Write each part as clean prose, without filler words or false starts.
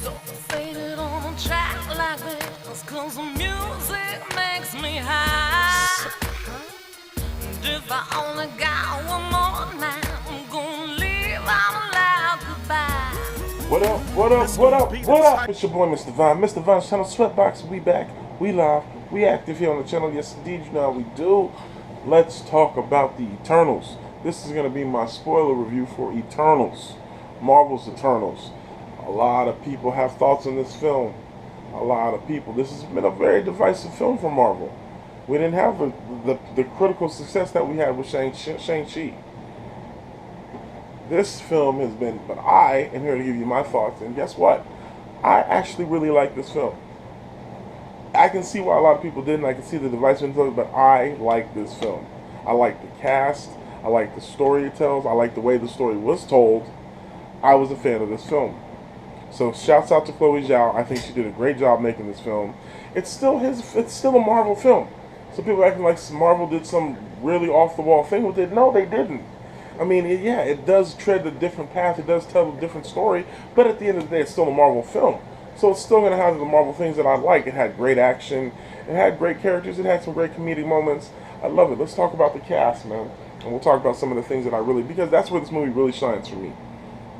So faded on a track like this, 'cause the music makes me high. And if I only got one more night, I'm gonna leave out a loud goodbye. What up, what up, what up, what up? It's your boy, Mr. Vine. Mr. Vine's channel, Sweatbox. We back, we live, we active here on the channel. Yes, indeed, you know how we do. Let's talk about the Eternals. This is going to be my spoiler review for Eternals. Marvel's Eternals. A lot of people have thoughts on this film. A lot of people. This has been a very divisive film for Marvel. We didn't have the critical success that we had with Shang-Chi. This film has been, but I am here to give you my thoughts, and guess what? I actually really like this film. I can see why a lot of people didn't. I can see the divisive influence, but I like this film. I like the cast. I like the story it tells. I like the way the story was told. I was a fan of this film. So shouts out to Chloe Zhao. I think she did a great job making this film. It's still a Marvel film. Some people acting like Marvel did some really off-the-wall thing with it. No, they didn't. I mean, it does tread a different path. It does tell a different story. But at the end of the day, it's still a Marvel film. So it's still going to have the Marvel things that I like. It had great action. It had great characters. It had some great comedic moments. I love it. Let's talk about the cast, man. And we'll talk about some of the things that I really... Because that's where this movie really shines for me,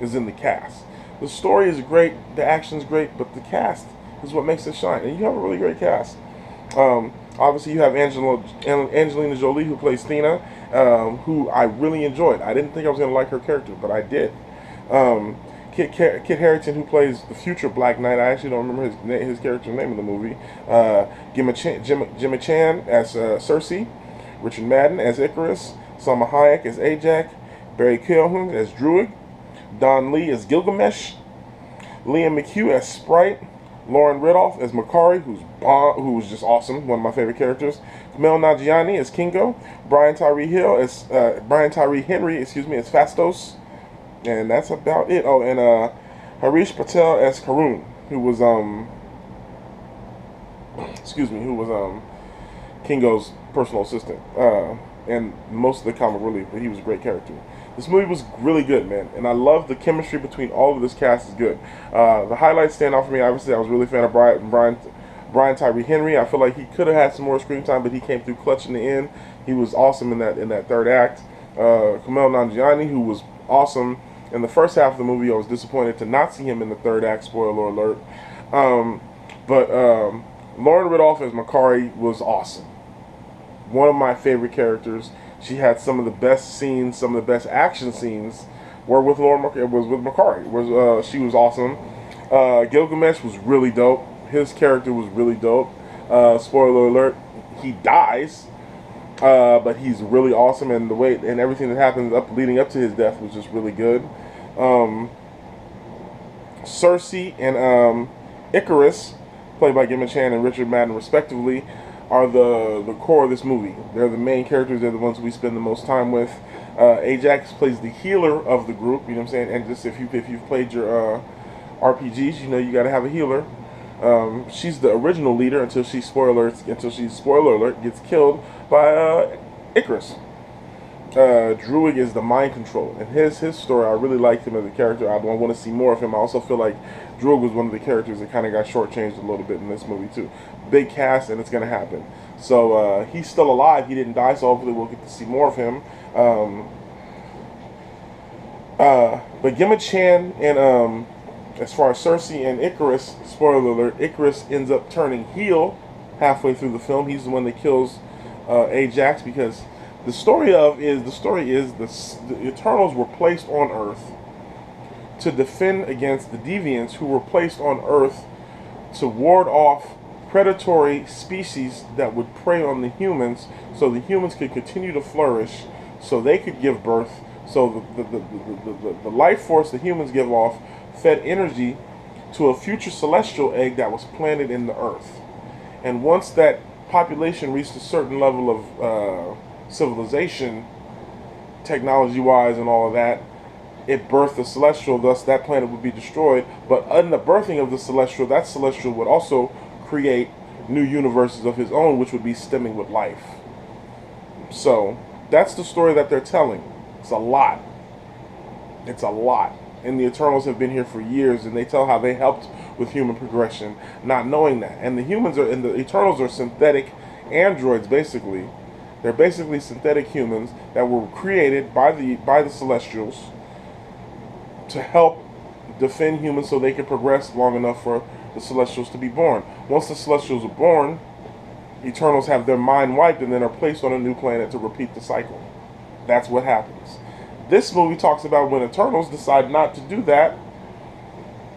is in the cast. The story is great. The action's great. But the cast is what makes it shine. And you have a really great cast. Obviously, you have Angelina Jolie, who plays Thena, who I really enjoyed. I didn't think I was going to like her character, but I did. Kit Harrington, who plays the future Black Knight. I actually don't remember his character's name in the movie. Gemma Chan as Cersei. Richard Madden as Icarus. Salma Hayek as Ajax. Barry Keoghan as Druig. Don Lee as Gilgamesh. Liam McHugh as Sprite. Lauren Ridolph as Makari, who was just awesome, one of my favorite characters. Kumail Nanjiani as Kingo. Brian Tyree Henry, as Phastos. And that's about it. Oh, and Harish Patel as Karun, who was Kingo's personal assistant. And most of the comic relief, but he was a great character. This movie was really good, man, and I love the chemistry between all of this cast is good. The highlights stand out for me. Obviously, I was really a fan of Brian Tyree Henry. I feel like he could have had some more screen time, but he came through clutch in the end. He was awesome in that third act. Kumail Nanjiani, who was awesome in the first half of the movie. I was disappointed to not see him in the third act. Spoiler alert. But Lauren Ridolph as Makari was awesome. One of my favorite characters. She had some of the best scenes, some of the best action scenes were with Makari. She was awesome. Gilgamesh was really dope. His character was really dope. Spoiler alert, he dies, but he's really awesome, and the way and everything that happens leading up to his death was just really good. Cersei and Icarus, played by Gemma Chan and Richard Madden respectively, are the core of this movie. They're the main characters. They're the ones we spend the most time with. Ajax plays the healer of the group. You know what I'm saying? And just if you've played your RPGs, you know you got to have a healer. She's the original leader until she spoiler alert gets killed by Icarus. Druig is the mind control, and his story, I really liked him as a character. I want to see more of him. I also feel like Druig was one of the characters that kind of got shortchanged a little bit in this movie too. Big cast, and it's going to happen. So he's still alive. He didn't die, so hopefully we'll get to see more of him. But Gemma Chan and as far as Cersei and Icarus, spoiler alert, Icarus ends up turning heel halfway through the film. He's the one that kills Ajax because the story is the Eternals were placed on Earth to defend against the Deviants, who were placed on Earth to ward off predatory species that would prey on the humans, so the humans could continue to flourish, so they could give birth, so the life force the humans give off fed energy to a future celestial egg that was planted in the Earth. And once that population reached a certain level of civilization, technology-wise and all of that, it birthed the celestial, thus that planet would be destroyed. But in the birthing of the celestial, that celestial would also create new universes of his own, which would be stemming with life. So that's the story that they're telling. It's a lot. It's a lot. and the Eternals have been here for years, and they tell how they helped with human progression, not knowing that. And the Eternals are synthetic androids, basically. They're basically synthetic humans that were created by the Celestials to help defend humans so they can progress long enough for the Celestials to be born. Once the Celestials are born, Eternals have their mind wiped and then are placed on a new planet to repeat the cycle. That's what happens. This movie talks about when Eternals decide not to do that,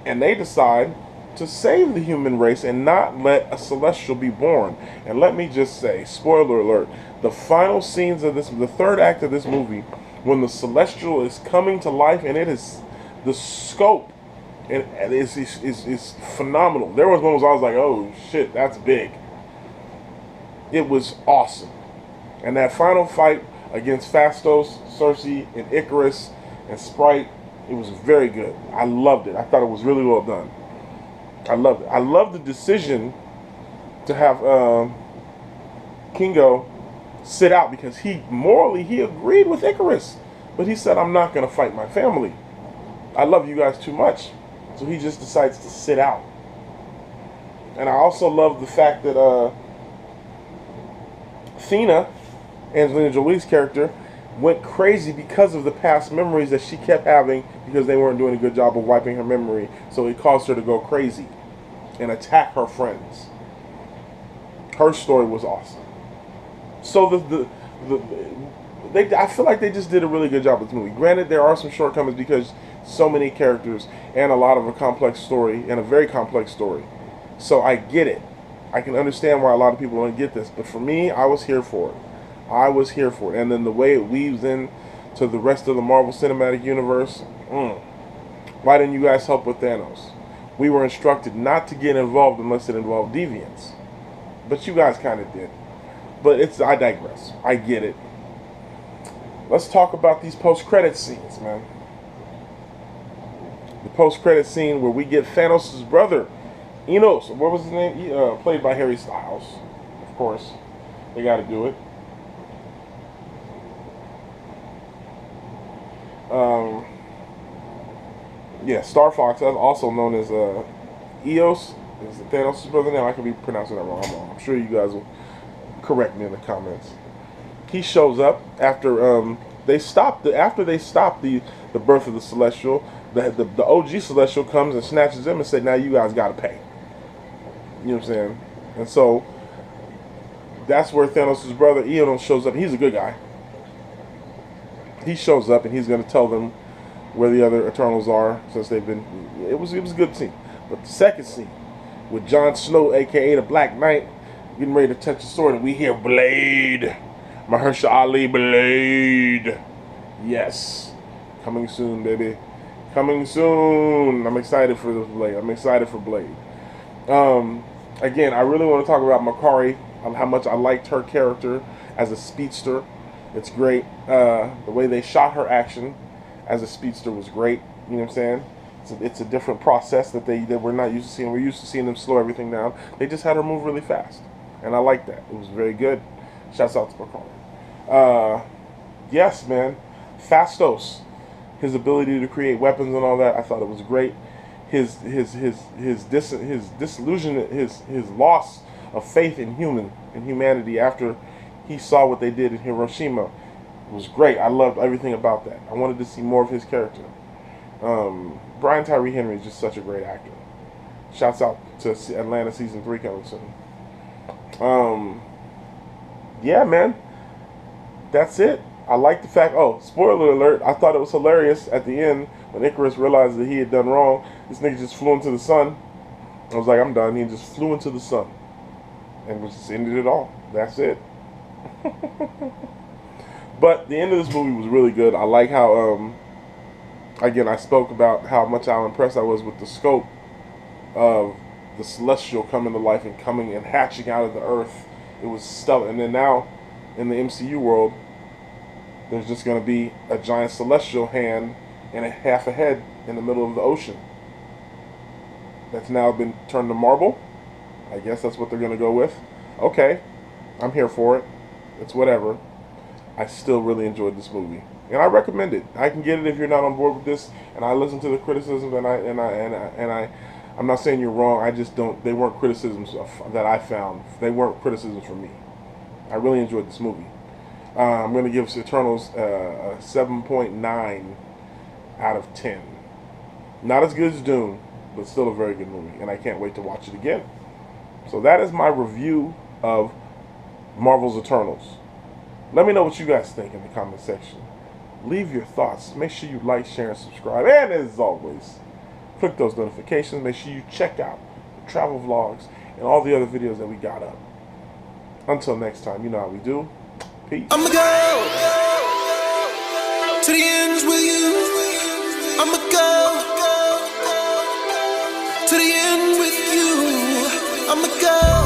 and they decide to save the human race and not let a Celestial be born. And let me just say, spoiler alert, the final scenes of the third act of this movie, when the Celestial is coming to life, and it is the scope, and is phenomenal. There was moments I was like, oh shit, that's big. It was awesome. And that final fight against Phastos, Cersei, and Icarus, and Sprite, it was very good. I loved it. I thought it was really well done. I loved it. I love the decision to have Kingo sit out, because he agreed with Icarus, but he said, I'm not going to fight my family. I love you guys too much. So he just decides to sit out. And I also love the fact that Athena, Angelina Jolie's character, went crazy because of the past memories that she kept having, because they weren't doing a good job of wiping her memory. So it caused her to go crazy and attack her friends. Her story was awesome. So I feel like they just did a really good job with this movie. Granted, there are some shortcomings because so many characters and a lot of a complex story, and a very complex story. So I get it. I can understand why a lot of people don't get this. But for me, I was here for it. I was here for it. And then the way it weaves in to the rest of the Marvel Cinematic Universe. Why didn't you guys help with Thanos? We were instructed not to get involved unless it involved deviants. But you guys kind of did. But I digress. I get it. Let's talk about these post-credit scenes, man. The post-credit scene where we get Thanos' brother, Enos, what was his name? Played by Harry Styles, of course. They got to do it. Yeah, Star Fox, also known as Eos, is Thanos' brother now. I could be pronouncing that wrong. I'm sure you guys will correct me in the comments. He shows up after they stopped the birth of the Celestial. The OG Celestial comes and snatches him and said, now you guys gotta pay. You know what I'm saying? And so that's where Thanos' brother Enos shows up. He's a good guy. He shows up and he's gonna tell them where the other Eternals are, since they've been. It was a good scene. But the second scene with Jon Snow, aka the Black Knight, getting ready to touch the sword, and we hear Blade, Mahershala Ali Blade. Yes, coming soon, baby. Coming soon. I'm excited for this Blade. I'm excited for Blade. Again, I really want to talk about Makari, how much I liked her character as a speedster. It's great. The way they shot her action as a speedster was great. You know what I'm saying? It's a different process that we're not used to seeing. We're used to seeing them slow everything down. They just had her move really fast, and I like that. It was very good. Shouts out to Makari. Yes, man. Phastos, his ability to create weapons and all that, I thought it was great. His disillusion, his loss of faith in humanity after he saw what they did in Hiroshima was great. I loved everything about that. I wanted to see more of his character. Brian Tyree Henry is just such a great actor. Shouts out to Atlanta season 3 coming soon. Yeah, man. That's it. I like the fact, spoiler alert, I thought it was hilarious at the end when Icarus realized that he had done wrong. This nigga just flew into the sun. I was like, I'm done. He just flew into the sun. And just ended it all. That's it. But the end of this movie was really good. I like how, again, I spoke about how impressed I was with the scope of the Celestial coming to life and coming and hatching out of the earth. It was stellar. And then now, in the MCU world, there's just going to be a giant Celestial hand and half a head in the middle of the ocean. That's now been turned to marble. I guess that's what they're going to go with. Okay, I'm here for it. It's whatever. I still really enjoyed this movie. and I recommend it. I can get it if you're not on board with this, and I listen to the criticisms, I'm not saying you're wrong. I just don't. They weren't criticisms that I found. They weren't criticisms from me. I really enjoyed this movie. I'm going to give Eternals a 7.9 out of 10. Not as good as Dune, but still a very good movie, and I can't wait to watch it again. So that is my review of Marvel's Eternals. Let me know what you guys think in the comment section. Leave your thoughts. Make sure you like, share, and subscribe. And as always, click those notifications. Make sure you check out the travel vlogs and all the other videos that we got up. Until next time, you know how we do. Peace. I'ma go to the ends with you. I'ma go to the end with you. I'ma go.